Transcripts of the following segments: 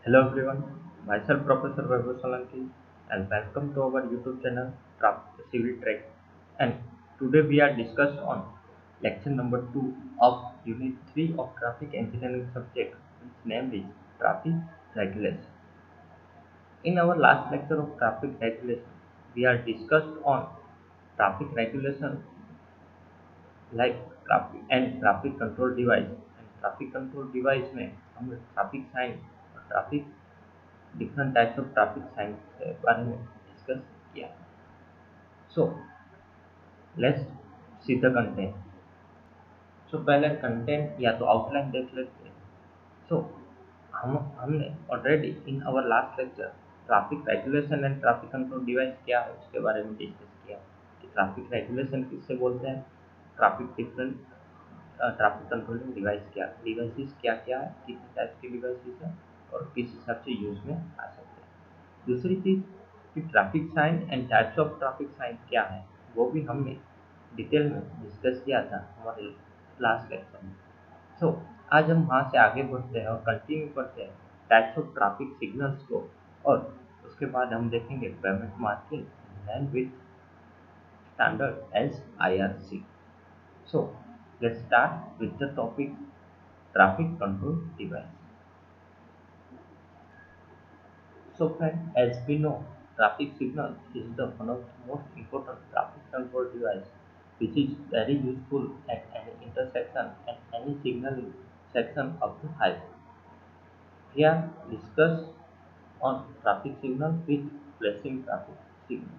Hello everyone, myself Professor Vaibhav Solanki and welcome to our YouTube channel Civil Track, and today we are discuss on lecture number 2 of Unit 3 of Traffic Engineering subject, which name is Traffic Regulation. In our last lecture of Traffic Regulation, we are discussed on traffic regulation like traffic and traffic control device, and traffic control device में हमने traffic sign और traffic different types of traffic signs के बारे में discuss किया। So let's see the content. So पहले content या तो आउटलाइन देख लेते हैं। सो हमने already in our last lecture traffic regulation and traffic control device क्या है उसके बारे में डिस्कस किया कि ट्रैफिक रेगुलेशन किससे बोलते हैं, traffic different traffic controlling devices क्या क्या है, कितने टाइप्स के डिवाइसेस हैं और किस हिसाब से यूज में आ सकते हैं। दूसरी चीज़ कि traffic sign and types of traffic sign क्या है वो भी हमने डिटेल में डिस्कस किया था हमारे लास्ट लेक्चर में। सो आज हम वहाँ से आगे बढ़ते हैं और कंटिन्यू करते हैं टाइप्स ऑफ ट्रैफिक सिग्नल्स को, और उसके बाद हम देखेंगे pavement marking and with standard as IRC। So let's start with the topic traffic control device. So friend, as we know, traffic signal is the one of the most important traffic control device, which is very useful at any intersection and any signaling section of the highway. Here discuss on traffic signal with flashing traffic signal.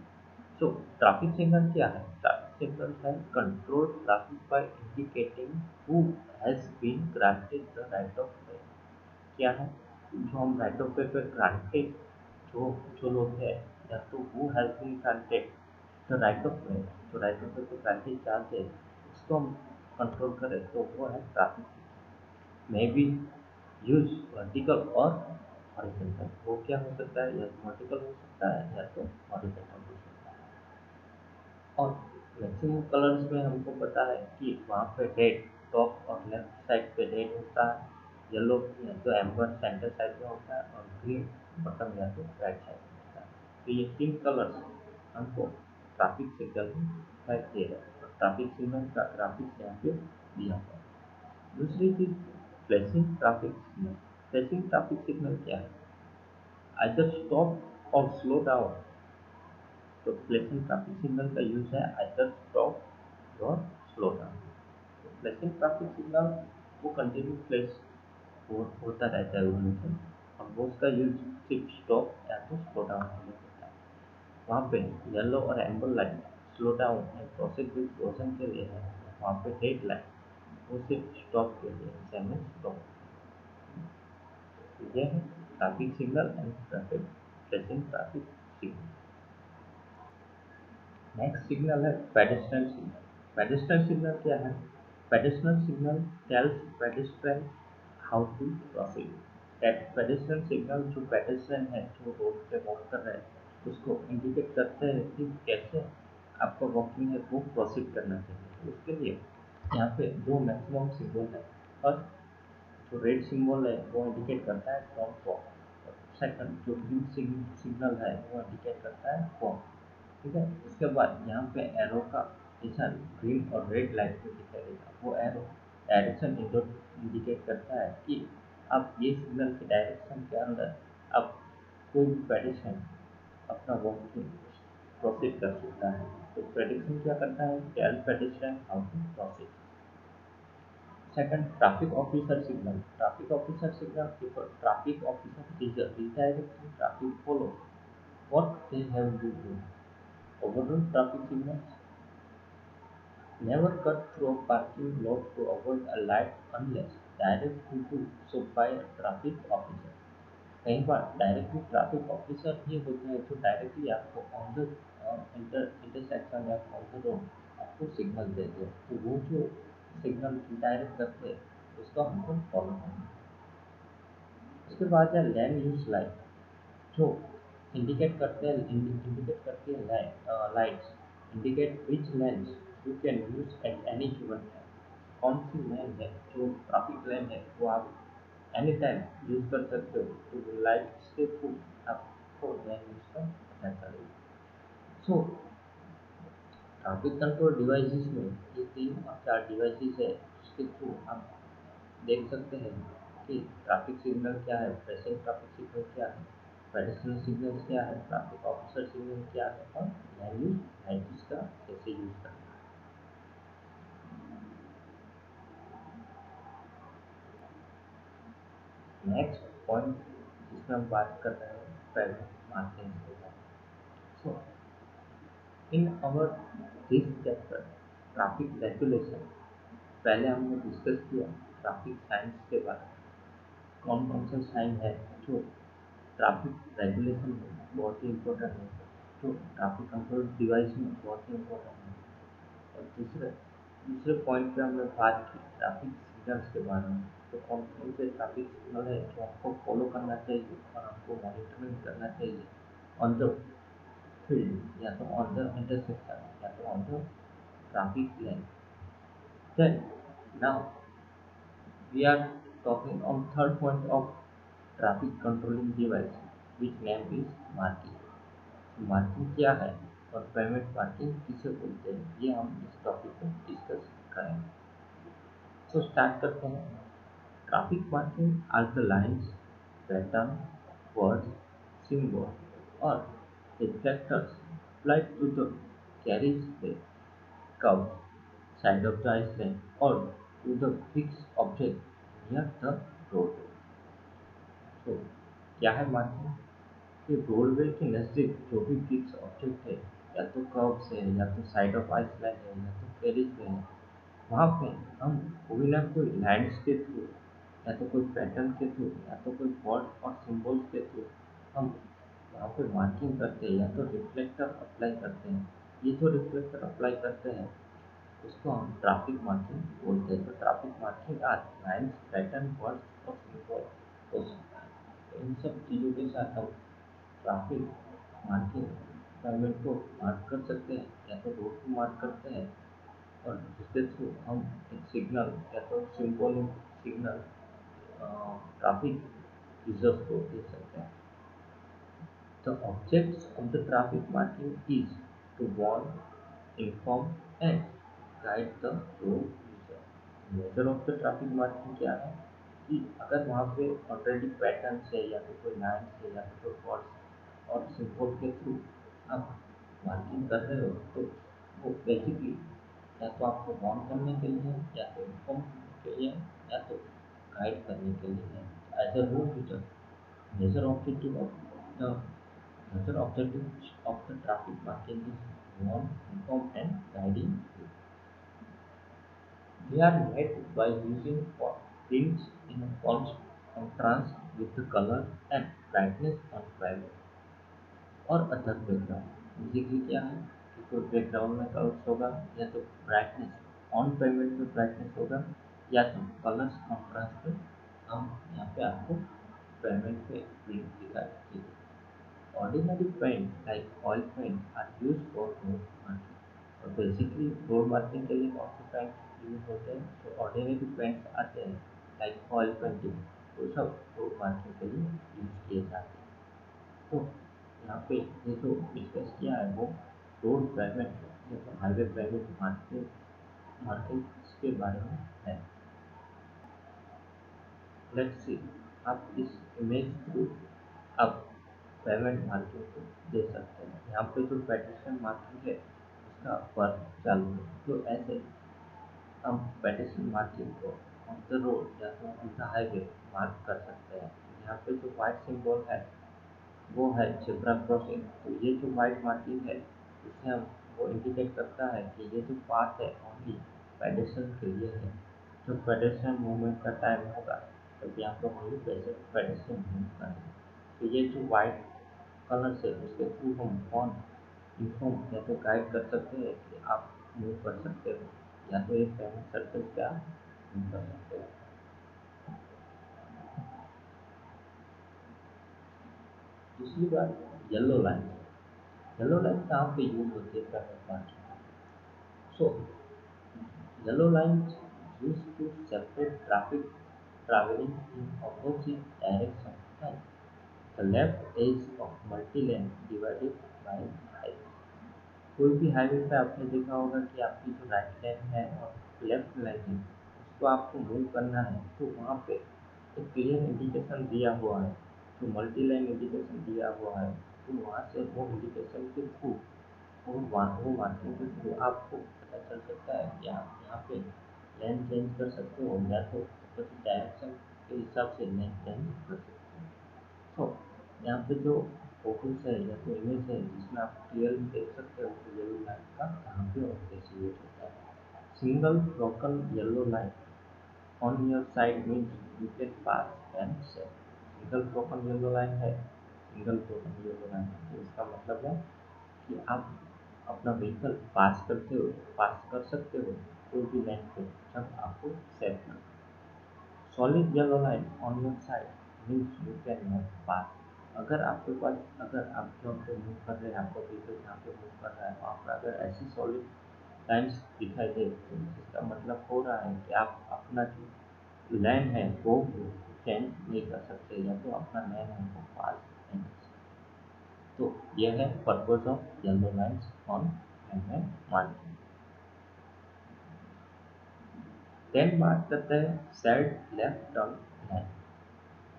So traffic signal क्या है? Traffic signal है control traffic by indicating who has been granted the right of way। क्या है? जो हम right of way पे granted जो जो लोग हैं या तो who has been granted the right of way, जो right of way पे granted चाहते हैं उसको हम कंट्रोल करें तो वो है traffic. May be use vertical और हॉरिजॉन्टल। वो क्या हो सकता है, या तो वर्टिकल हो सकता है या तो हॉरिजॉन्टल हो सकता है। और मैक्सिमम कलर्स में हमको पता है कि वहाँ पे रेड टॉप और लेफ्ट साइड पे रेड होता है, येलो या तो एम्बर सेंटर साइड में होता है और ग्रीन बटन या तो राइट साइड में होता है। तो ये तीन कलर्स हमको ट्रैफिक सिग्नल में दिखाई दे रहा है और ट्रैफिक सिग्नल का ग्राफिक्स यहाँ पे दिया हुआ है। दूसरी चीज flashing traffic signal. Flashing traffic signal क्या है? आइदर स्टॉप और स्लो डाउन। तो फ्लैशिंग ट्रैफिक सिग्नल का यूज है आइदर स्टॉप और स्लो डाउन। तो फ्लैशिंग ट्रैफिक सिग्नल वो कंटिन्यू फ्लैश होता रहता है उनमें से, और वो उसका यूज सिर्फ स्टॉप या तो स्लो डाउन के लिए होता है। वहाँ पे येलो और एम्बर लाइन स्लो डाउन या प्रोसेस विद क्लोजन के लिए है, वहाँ पे रेड लाइन वो सिर्फ स्टॉप के लिए, सेम स्टॉप। यह है traffic signal and traffic flashing traffic signal. Next signal है पेडेस्ट्रियन सिग्नल। पेडेस्ट्रियन सिग्नल क्या है? Pedestrian signal tells pedestrian how to proceed. Pedestrian signal जो पेडेस्ट्रियन है जो रोड पे वॉक कर रहे हैं उसको इंडिकेट करते हैं कि कैसे आपका वॉकिंग है वो प्रोसीड करना चाहिए। तो उसके लिए यहाँ पे दो मैक्सिमम सिंबल है। फर्स्ट जो रेड सिंबल है वो इंडिकेट करता है डोंट वॉक, और सेकंड जो ग्रीन सिग्नल है वो इंडिकेट करता है वॉक। ठीक है, उसके बाद यहाँ पे एरो का निशान ग्रीन और रेड लाइट में दिखाई देगा। वो एरो डायरेक्शन इंडिकेट करता है कि आप ये सिग्नल के डायरेक्शन के अंदर आप कोई भी पेडिशन अपना वॉकिंग प्रोसीड कर सकता है। तो प्रेडिक्शन क्या करता है? Tell pedestrian how to proceed. Second, traffic officer signal. Traffic officer signal, if a traffic officer is redirecting traffic follow, what they have to do? Overrule traffic signals. Never cut through a parking lot to avoid a light unless directed to so by a traffic officer. कई बार directly traffic officer ही होते हैं जो directly आपको on the intersection या on the road आपको signal देते हैं। तो वो जो सिग्नल डायरेक्ट करते हैं उसको हमको फॉलो करना है। उसके बाद है लैंड यूज लाइट, जो इंडिकेट करते हैं इंडिकेट करती है lights indicate which lens you can use at any given time. कौन सी लेन है जो ट्रैफिक लेन है वो आप एनी टाइम यूज कर सकते हो, तो लाइट के थ्रू आपको लैंड यूज का पता चलेगा। सो ट्रैफिक कंट्रोल डिवाइसेस में ये 3 और 4 डिवाइसेस है जिसके थ्रू हम देख सकते हैं कि ट्रैफिक सिग्नल क्या है, प्रेजेंट ट्रैफिक सिग्नल क्या है, पेडेस्ट्रियन सिग्नल क्या है, ट्रैफिक ऑफिसर सिग्नल क्या है, और लैंग्वेज लैंग्वेज का कैसे यूज करना है। नेक्स्ट पॉइंट जिसमें हम बात कर रहे हैं पेमेंट मार्किंग के बारे में। So in our this chapter traffic regulation, पहले हमने डिस्कस किया ट्रैफिक साइंस के बारे में, कौन कौन से साइन है जो ट्रैफिक रेगुलेशन में बहुत ही इम्पोर्टेंट है, तो ट्रैफिक कंट्रोल डिवाइस में बहुत ही इम्पोर्टेंट है। और दूसरे दूसरे पॉइंट पे हमने बात की ट्रैफिक सिग्नल्स के बारे में, तो कौन कौन से ट्रैफिक सिग्नल है जो आपको फॉलो करना चाहिए और आपको मॉनिटरिंग करना चाहिए ऑन द फील्ड, या तो ऑन द इंटरसेक्शन, या तो on the traffic lane. Then now we are talking on third point of traffic controlling device, which name is marking. Marking क्या है और पेमेंट मार्किंग किसे बोलते हैं, ये हम इस टॉपिक में डिस्कस करेंगे। तो स्टार्ट करते हैं। Traffic marking are the lines, pattern, words, symbol और reflectors applied to the carriage way, curve, side of the island, or to the fixed object near the road. तो क्या है मार्किंग? कि रोडवे के नज़दीक जो भी फिक्स ऑब्जेक्ट है, या तो कर्व्स है, या तो साइड ऑफ आइसलैंड है, या तो कैरिज वे है, वहाँ पे हम कोई ना कोई लाइन्स के थ्रू, या तो कोई पैटर्न के थ्रू, या तो कोई वर्ड और सिंबल्स के थ्रू हम वहाँ पे मार्किंग करते हैं, या तो रिफ्लेक्टर अप्लाई करते हैं। ये जो रिफ्लेक्टर अप्लाई करते हैं उसको हम ट्रैफिक मार्किंग बोलते हैं। तो traffic marking are lines, pattern, words और सिंबल हो सकता है। तो इन सब चीज़ों के साथ हम ट्रैफिक मार्किंग पेमेंट को मार्क कर सकते हैं, या तो रोड को मार्क करते हैं, और जिसके थ्रू हम एक सिग्नल या तो सिंबॉलिक सिग्नल ट्रैफिक यूजर्स को दे सकते हैं। The objects of the traffic marking is to warn, inform and guide the road user. Nature of the traffic marking क्या है कि अगर वहाँ पे ऑलरेडी पैटर्न है, या तो कोई लाइन है, या तो कोई वर्ड्स और सिंबल के थ्रू आप मार्किंग कर रहे हो, तो वो बेसिकली या तो आपको वार्न करने के लिए, या तो इन्फॉर्म करने के लिए, या तो गाइड करने के लिए है। As a road user, major objective of the major objectives of the traffic marking is warn, inform, and guiding. They are made by using prints in a contrast with the color and brightness on private और other background. Basically क्या है कि कोई background में colours होगा, या तो brightness on payment में ब्राइटनेस होगा, या तो कलर्स कॉन्ट्रास्ट में हम यहाँ पे आपको पेमेंट पे प्रिंट दिखाई देगी। Ordinary paint like oil paint are used for road marking. और बेसिकली रोड मार्किंग के लिए कौन से पेंट यूज होते हैं? तो ऑर्डिनरी पेंट्स आते हैं लाइक ऑयल पेंटिंग, वो सब रोड मार्किंग के लिए यूज किए जाते हैं। तो यहाँ पे ये जो डिस्कस किया है वो रोड पेमेंट या तो हाईवे पेमेंट मार्किंग मार्किंग के बारे में है। लेट्स सी, आप इस इमेज थ्रू आप पेमेंट मार्किंग को दे सकते हैं। यहाँ पे जो पेटिशन मार्किंग है उसका वर्क चालू है। तो ऐसे हम पेटिशन मार्किंग को ऑन द रोड या तो ऑन द हाईवे मार्क कर सकते हैं। यहाँ पे जो वाइट सिंबल है वो है ज़ेब्रा क्रॉसिंग। तो ये जो वाइट मार्किंग है इससे हम वो इंडिकेट करता है कि ये जो पाथ है ओनली पेडेस्ट्रियन के लिए है। जो पेडेस्ट्रियन मूवमेंट का टाइम होगा तब यहाँ पर ओनली पेडेस्ट्रियन मूव करेंगे। तो ये जो वाइट कलर से उसके थ्रू हम कौन इन्फॉर्म या तो गाइड कर सकते हैं कि आप मूव कर सकते हो, या तो एक पेमेंट सर्कल पे आप मूव कर सकते हो। दूसरी बात येलो लाइन। येलो लाइन कहाँ पे यूज होती है payment marking? So yellow lines used to separate traffic traveling in opposite direction and the left edge of multi-lane divided by highway. कोई भी हाईवे पे आपने देखा होगा कि आपकी जो राइट लेन है और लेफ्ट लेन है उसको आपको मूव करना है तो वहाँ पे एक क्लियर इंडिकेशन दिया हुआ है, जो मल्टी लाइन इंडिकेशन दिया हुआ है। तो वहाँ से वो इंडिकेशन के थ्रू वो मार्किंग के थ्रू आपको पता चल सकता है कि आप यहाँ पे लेन चेंज कर सकते हो या तो डायरेक्शन के हिसाब से लेन चेंज कर सकते हो। तो यहाँ पे जो फोटोज है या तो इमेज है जिसमें आप क्लियरली देख सकते हो कि येलो लाइन का कहाँ पे और कैसे यूज होता है। Single broken yellow line on your side means you can pass and save. Single broken yellow line है, सिंगल ब्रोकन येलो लाइन तो इसका मतलब है कि आप अपना व्हीकल पास कर सकते हो कोई भी लाइन पे जब आपको सेव करना। Solid yellow line on your side means you can not pass. अगर आप जहाँ पे मूव कर रहे हैं, आपका व्हीकल जहाँ पे मूव कर रहा है वहाँ पर अगर ऐसी सॉलिड लाइन्स दिखाई दे तो इसका मतलब हो रहा है कि आप अपना जो लाइन है वो चेंज नहीं कर सकते या तो अपना लाइन है वो पास नहीं कर सकते। तो यह है purpose of yellow lines on highway marking. Then बात करते हैं सैड लेफ्ट टर्न लाइन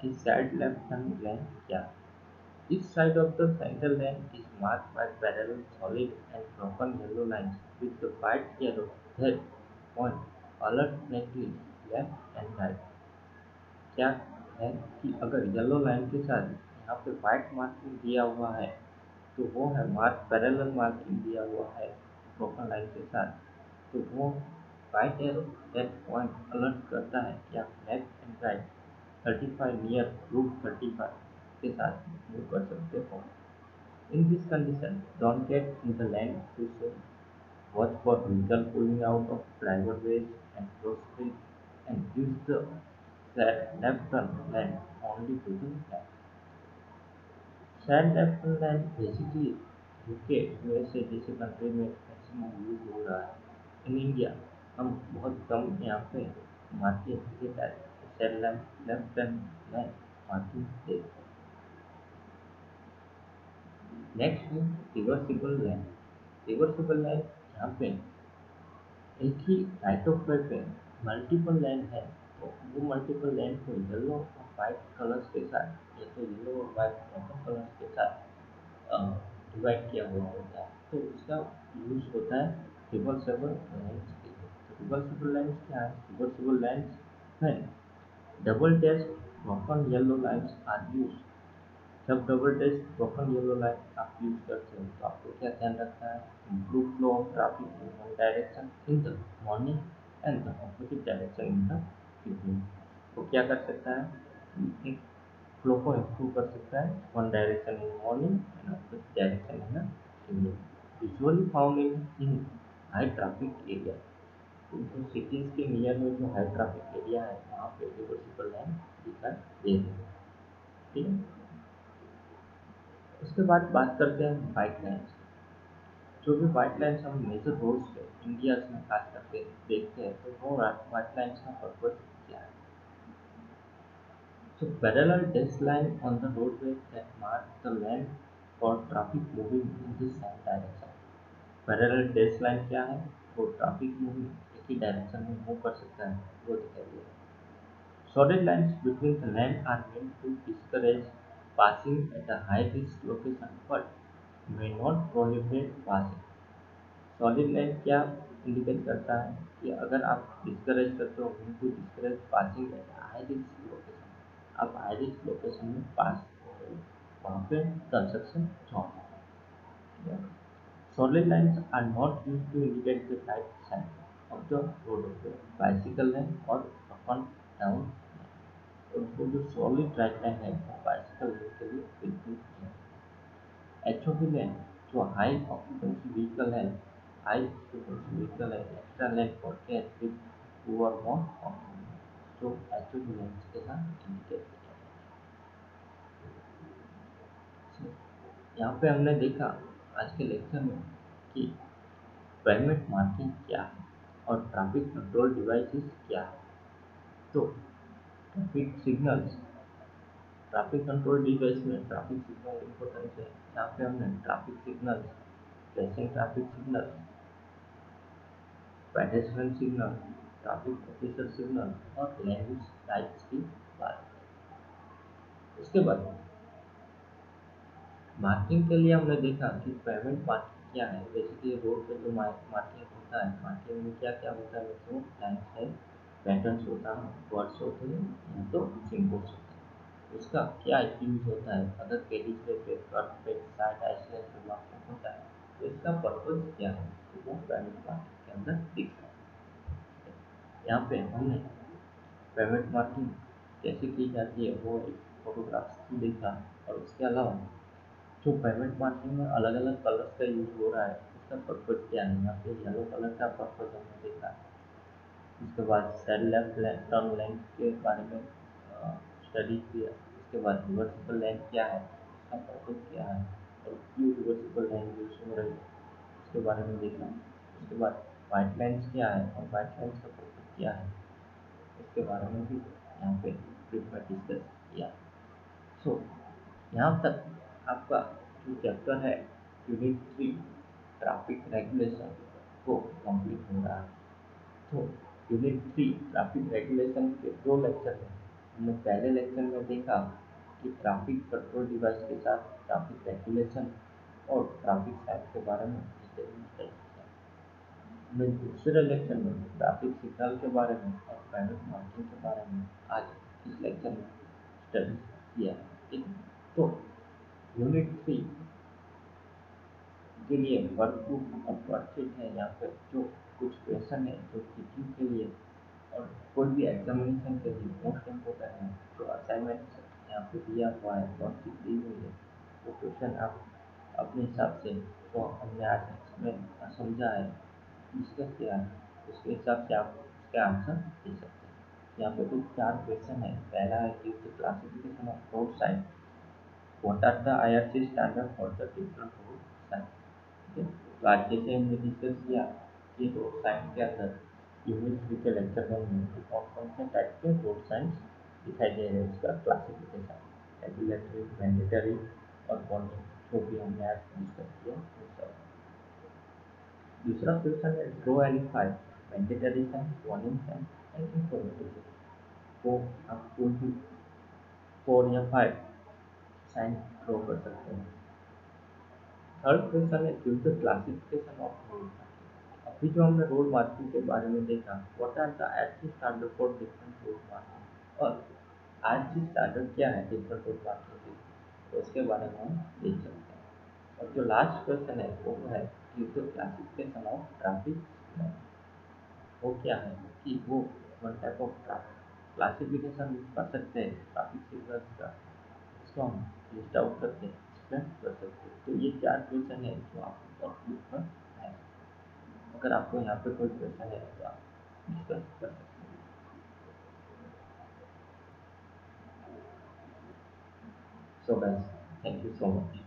कि सैड लेफ्ट टर्न लाइन क्या है। Each side of the center line is marked by parallel solid and broken yellow lines with the white arrow that point alternately left and right। क्या है कि अगर yellow line के साथ यहाँ पे व्हाइट मार्किंग दिया हुआ है तो वो है मार्क पैरेलल मार्किंग दिया हुआ है ब्रोकन लाइन के साथ, तो वो white arrow that point alert करता है कि आप left and right 35 near route 35 के साथ मूव कर सकते हो। In this condition, don't get in the lane too soon. Watch for vehicle pulling out of driver ways and cross street and use the left turn lane only to the left। शायद left turn line basically UK USA जैसे country में maximum use हो रहा है। In India हम बहुत कम यहाँ पे मार्किंग देता है शायद लेफ्ट टर्न लाइन मार्किंग देता है। नेक्स्ट है रिवर्सिबल लाइन। रिवर्सिबल लाइन यहाँ पे एक ही राइट ऑफ वे पे मल्टीपल लाइन है तो वो मल्टीपल लाइन को येलो और वाइट कलर्स के साथ या तो येलो और वाइट दोनों कलर्स के साथ डिवाइड किया हुआ होता है तो उसका यूज होता है रिवर्सिबल लाइन्स के लिए। तो रिवर्सिबल लाइन्स क्या है? रिवर्सिबल लाइन्स में double dash broken yellow lines are use. जब double dash broken yellow line आप यूज करते हो तो आपको क्या ध्यान रखना है? Improve flow of traffic in one direction in the morning and the opposite direction in the evening. तो क्या कर सकता है? एक फ्लो को इम्प्रूव कर सकता है one direction in morning and opposite direction in the evening. Usually found in high traffic area. तो जो सिटीज के नियर में जो हाई ट्रैफिक एरिया है वहाँ पे रिवर्सिबल लाइन दिखाई देती है। ठीक है, उसके बाद बात करते हैं वाइट लाइन्स। जो भी वाइट लाइन्स हम मेजर रोड्स पे इंडिया में खास करके देखते हैं तो वो वाइट लाइन्स का पर्पज क्या है? So parallel dash line on the roadway that mark the lane for traffic moving in the same direction। Parallel dash line क्या है? वो ट्रैफिक मूविंग एक ही डायरेक्शन में मूव कर सकता है वो दिखाई दे रहा है। Solid lines between the lane are meant to discourage passing at a high risk location but may not prohibit passing। Solid line क्या इंडिकेट करता है कि अगर आप डिस्करेज करते हो to discourage passing at high risk location, आप high risk location में पास हो रहे हो वहाँ पे कंस्ट्रक्शन जोन है। Solid lines are not use to indicate the right side of the road पे बाइसिकल लाइन और अप एंड डाउन। तो जो सॉलिड राइट लाइन है वो बाइसिकल लाइन के लिए बिल्कुल एचओवी लेन जो हाई ऑक्यूपेंसी व्हीकल है, हाई ऑक्यूपेंसी व्हीकल है extra lane for care with poor mode occupancy जो एचओवी लेन के साथ इंडिकेट किया जाता है। यहाँ पे हमने देखा आज के लेक्चर में कि पेवमेंट मार्किंग क्या है और ट्रैफिक कंट्रोल डिवाइसेस क्या है। तो traffic signals, traffic control device में ट्रैफिक सिग्नल इम्पोर्टेंट है। यहाँ पे हमने traffic signals, flashing traffic signal, pedestrian signal, traffic officer signal और लैंग्वेज टाइप्स की बात की। उसके बाद मार्किंग के लिए हमने देखा कि पेमेंट मार्किंग क्या है। बेसिकली रोड पे जो मार्किंग होता है, मार्किंग में क्या क्या होता है, तो लाइन्स है, पैटर्न्स होता है, वर्ड्स होते हैं या तो सिंबल्स होते हैं। उसका क्या यूज होता है, अगर पेज पे फ्रंट पे साइड आइसलेट जो मार्किंग होता है, तो इसका पर्पज क्या है, तो वो पेमेंट मार्किंग के अंदर दिख रहा है। यहाँ पे हमने पेमेंट मार्किंग कैसे की जाती है वो एक फोटोग्राफ्स में देखा। और उसके अलावा जो पेमेंट मार्किंग में अलग अलग कलर्स का यूज हो रहा है, उसका पर्पज क्या है। यहाँ पे येलो कलर का पर्पज हमने देखा। उसके बाद सेल लेफ्ट टर्न लेंथ के बारे में स्टडी किया। उसके बाद रिवर्सिबल लेंथ क्या है, उसका पर्पज क्या है, और क्यों रिवर्सिबल लेंथ यूज हो रही है, उसके बारे में देखा। उसके बाद वाइट लाइन्स क्या है और वाइट लाइन्स का पर्पज क्या है, इसके बारे में भी यहाँ पे ब्रीफ में डिस्कस किया। सो यहाँ तक आपका जो चैप्टर है यूनिट 3 ट्रैफिक रेगुलेशन को कंप्लीट हो रहा है। तो यूनिट 3 ट्रैफिक रेगुलेशन के दो लेक्चर हैं। हमने पहले लेक्चर में देखा कि ट्रैफिक कंट्रोल डिवाइस के साथ ट्रैफिक रेगुलेशन और ट्रैफिक साइन के बारे में डिटेल में स्टडी किया। हमने दूसरे लेक्चर में ट्रैफिक सिग्नल के बारे में और पेमेंट मार्किंग के बारे में आज इस लेक्चर में स्टडी किया। ठीक, तो यूनिट 3 के लिए वर्कबुक और वर्कशीट है। यहाँ पे जो कुछ क्वेश्चन है जो टीचिंग के लिए और कोई भी एग्जामिनेशन के लिए मोस्ट इम्पोर्टेंट है, जो असाइनमेंट यहाँ पे दिया हुआ है, वर्कशीट दी हुई है, वो क्वेश्चन आप अपने हिसाब से जो हमने आज इसमें समझा है, डिस्कस किया है, उसके हिसाब से आप उसके आंसर दे सकते हैं। यहाँ पे कुछ 4 क्वेश्चन है। पहला है कि classification of road sign, what are the IRC standard for the different road sign. तो आज जैसे हमने डिस्कस किया कि रोड साइन के अंदर यूनिट 3 के लेक्चर में कौन कौन से टाइप के रोड साइंस दिखाई दे रहे हैं, उसका क्लासिफिकेशन, रेगुलेटरी, मैंडेटरी और वार्निंग, जो भी हमने आज डिस्कस किया वो सब। दूसरा क्वेश्चन है draw any 5 mandatory sign, warning sign and informative sign. वो आप कोई भी 4 या 5 साइन ड्रॉ कर सकते हैं। थर्ड क्वेश्चन है give the classification of road. अभी जो हमने रोड मार्किंग के बारे में देखा, what are the RC standard for different road marking, और आरसी स्टैंडर्ड क्या है डिफरेंट रोड मार्किंग के, तो उसके बारे में हम देख सकते हैं। और जो लास्ट क्वेश्चन है वो है give the classification of traffic signal. वो क्या है कि वो वन टाइप ऑफ क्लासिफिकेशन कर सकते हैं ट्रैफिक सिग्नल्स का, इसको हम लिस्ट आउट करके एक्सप्लेन कर सकते हैं। तो ये 4 क्वेश्चन है जो आप बुक में है। अगर आपको यहाँ पे कोई क्वेश्चन है तो आप डिस्कस कर सकते हैं। So guys, thank you so much.